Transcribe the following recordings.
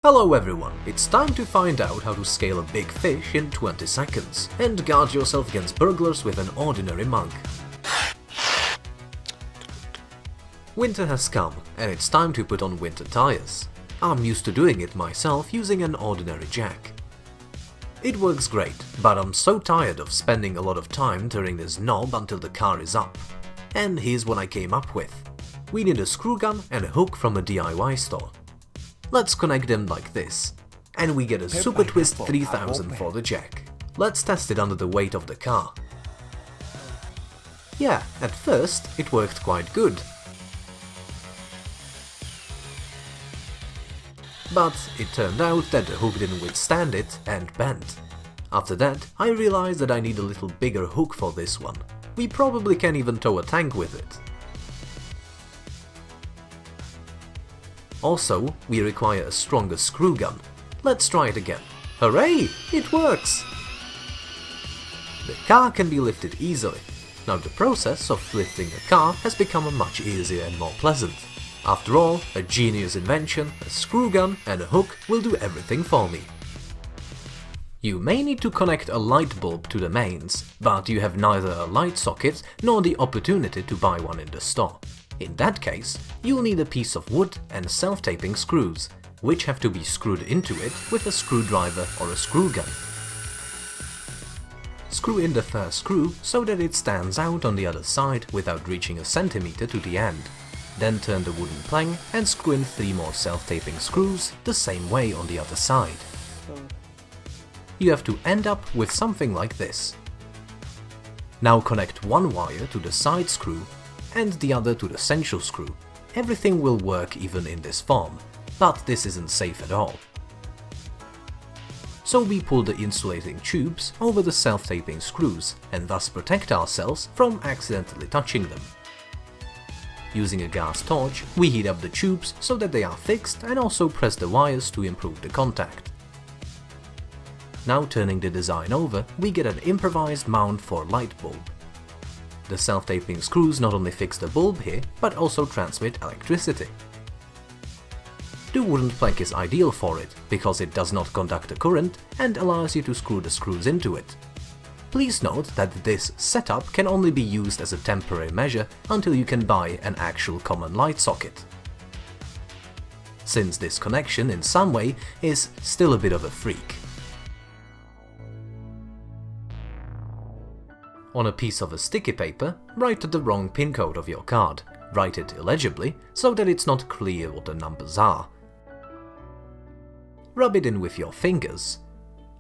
Hello everyone, it's time to find out how to scale a big fish in 20 seconds and guard yourself against burglars with an ordinary mug. Winter has come and it's time to put on winter tires. I'm used to doing it myself using an ordinary jack. It works great, but I'm so tired of spending a lot of time turning this knob until the car is up. And here's what I came up with. We need a screw gun and a hook from a DIY store. Let's connect them like this, and we get a Super Twist 3000 for the jack. Let's test it under the weight of the car. Yeah, at first it worked quite good. But it turned out that the hook didn't withstand it and bent. After that, I realized that I need a little bigger hook for this one. We probably can even tow a tank with it. Also, we require a stronger screw gun. Let's try it again. Hooray! It works! The car can be lifted easily. Now the process of lifting a car has become much easier and more pleasant. After all, a genius invention, a screw gun and a hook will do everything for me. You may need to connect a light bulb to the mains, but you have neither a light socket nor the opportunity to buy one in the store. In that case, you'll need a piece of wood and self-taping screws, which have to be screwed into it with a screwdriver or a screw gun. Screw in the first screw so that it stands out on the other side without reaching a centimeter to the end. Then turn the wooden plank and screw in 3 more self-taping screws the same way on the other side. You have to end up with something like this. Now connect one wire to the side screw and the other to the central screw. Everything will work even in this form, but this isn't safe at all. So we pull the insulating tubes over the self-taping screws and thus protect ourselves from accidentally touching them. Using a gas torch, we heat up the tubes so that they are fixed and also press the wires to improve the contact. Now turning the design over, we get an improvised mount for light bulb. The self-taping screws not only fix the bulb here, but also transmit electricity. The wooden plank is ideal for it, because it does not conduct a current and allows you to screw the screws into it. Please note that this setup can only be used as a temporary measure until you can buy an actual common light socket, since this connection in some way is still a bit of a freak. On a piece of sticky paper, write the wrong pin code of your card. Write it illegibly, so that it's not clear what the numbers are. Rub it in with your fingers.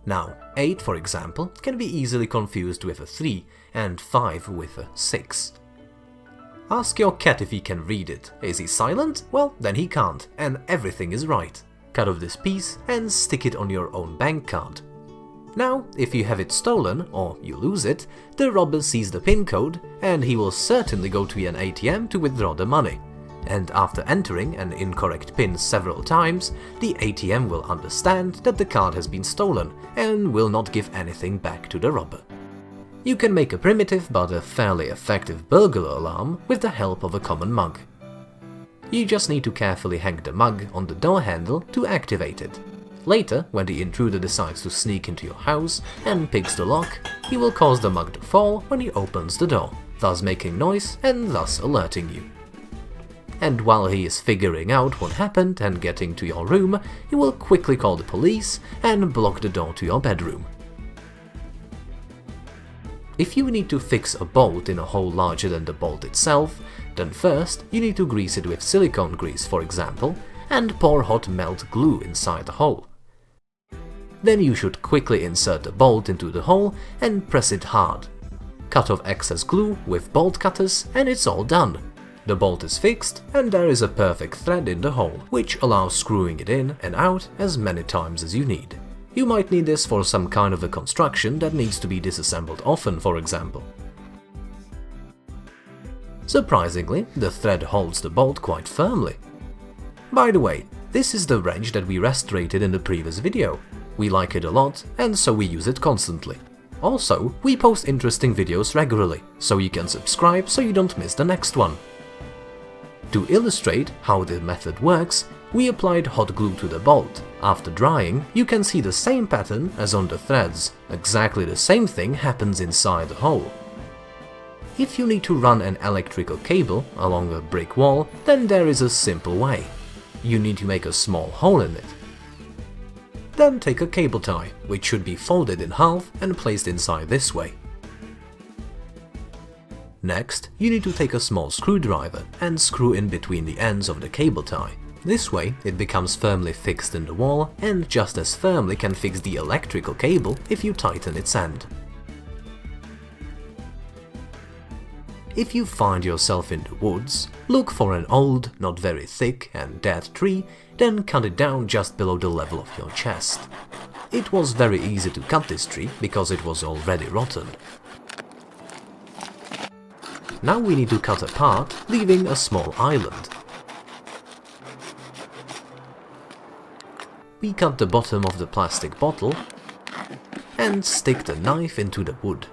Now, 8, for example, can be easily confused with a 3 and 5 with a 6. Ask your cat if he can read it. Is he silent? Well, then he can't, and everything is right. Cut off this piece and stick it on your own bank card. Now, if you have it stolen, or you lose it, the robber sees the PIN code and he will certainly go to an ATM to withdraw the money. And after entering an incorrect PIN several times, the ATM will understand that the card has been stolen and will not give anything back to the robber. You can make a primitive but a fairly effective burglar alarm with the help of a common mug. You just need to carefully hang the mug on the door handle to activate it. Later, when the intruder decides to sneak into your house and picks the lock, he will cause the mug to fall when he opens the door, thus making noise and thus alerting you. And while he is figuring out what happened and getting to your room, he will quickly call the police and block the door to your bedroom. If you need to fix a bolt in a hole larger than the bolt itself, then first you need to grease it with silicone grease, for example, and pour hot melt glue inside the hole. Then you should quickly insert the bolt into the hole and press it hard. Cut off excess glue with bolt cutters and it's all done. The bolt is fixed and there is a perfect thread in the hole, which allows screwing it in and out as many times as you need. You might need this for some kind of a construction that needs to be disassembled often, for example. Surprisingly, the thread holds the bolt quite firmly. By the way, this is the wrench that we restorated in the previous video. We like it a lot, and so we use it constantly. Also, we post interesting videos regularly, so you can subscribe so you don't miss the next one. To illustrate how the method works, we applied hot glue to the bolt, After drying, you can see the same pattern as on the threads. Exactly the same thing happens inside the hole. If you need to run an electrical cable along a brick wall, then there is a simple way. You need to make a small hole in it. Then take a cable tie, which should be folded in half and placed inside this way. Next, you need to take a small screwdriver and screw in between the ends of the cable tie. This way, it becomes firmly fixed in the wall and just as firmly can fix the electrical cable if you tighten its end. If you find yourself in the woods, look for an old, not very thick and dead tree, then cut it down just below the level of your chest. It was very easy to cut this tree because it was already rotten. Now we need to cut a part, leaving a small island. We cut the bottom of the plastic bottle and stick the knife into the wood.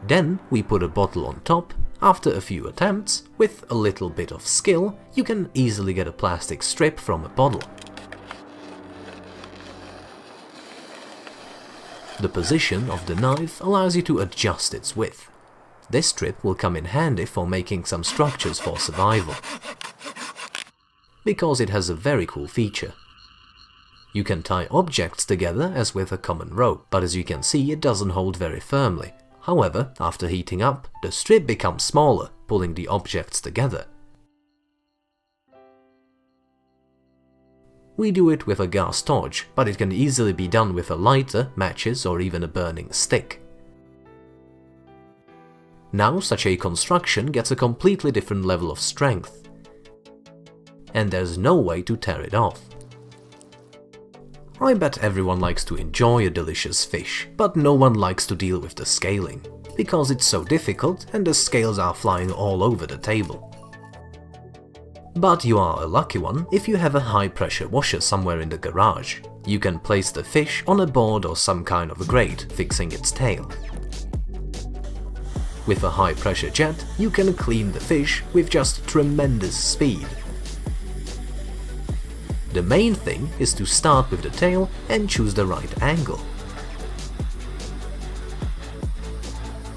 Then we put a bottle on top. After a few attempts, with a little bit of skill, you can easily get a plastic strip from a bottle. The position of the knife allows you to adjust its width. This strip will come in handy for making some structures for survival, because it has a very cool feature. You can tie objects together as with a common rope, but as you can see it doesn't hold very firmly. However, after heating up, the strip becomes smaller, pulling the objects together. We do it with a gas torch, but it can easily be done with a lighter, matches or even a burning stick. Now such a construction gets a completely different level of strength, and there's no way to tear it off. I bet everyone likes to enjoy a delicious fish, but no one likes to deal with the scaling, because it's so difficult and the scales are flying all over the table. But you are a lucky one if you have a high-pressure washer somewhere in the garage. You can place the fish on a board or some kind of a grate, fixing its tail. With a high-pressure jet, you can clean the fish with just tremendous speed. The main thing is to start with the tail and choose the right angle.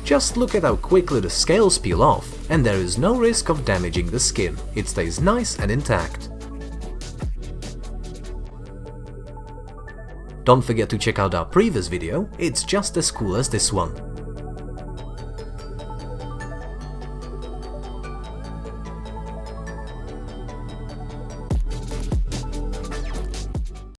Just look at how quickly the scales peel off, and there is no risk of damaging the skin. It stays nice and intact. Don't forget to check out our previous video, it's just as cool as this one.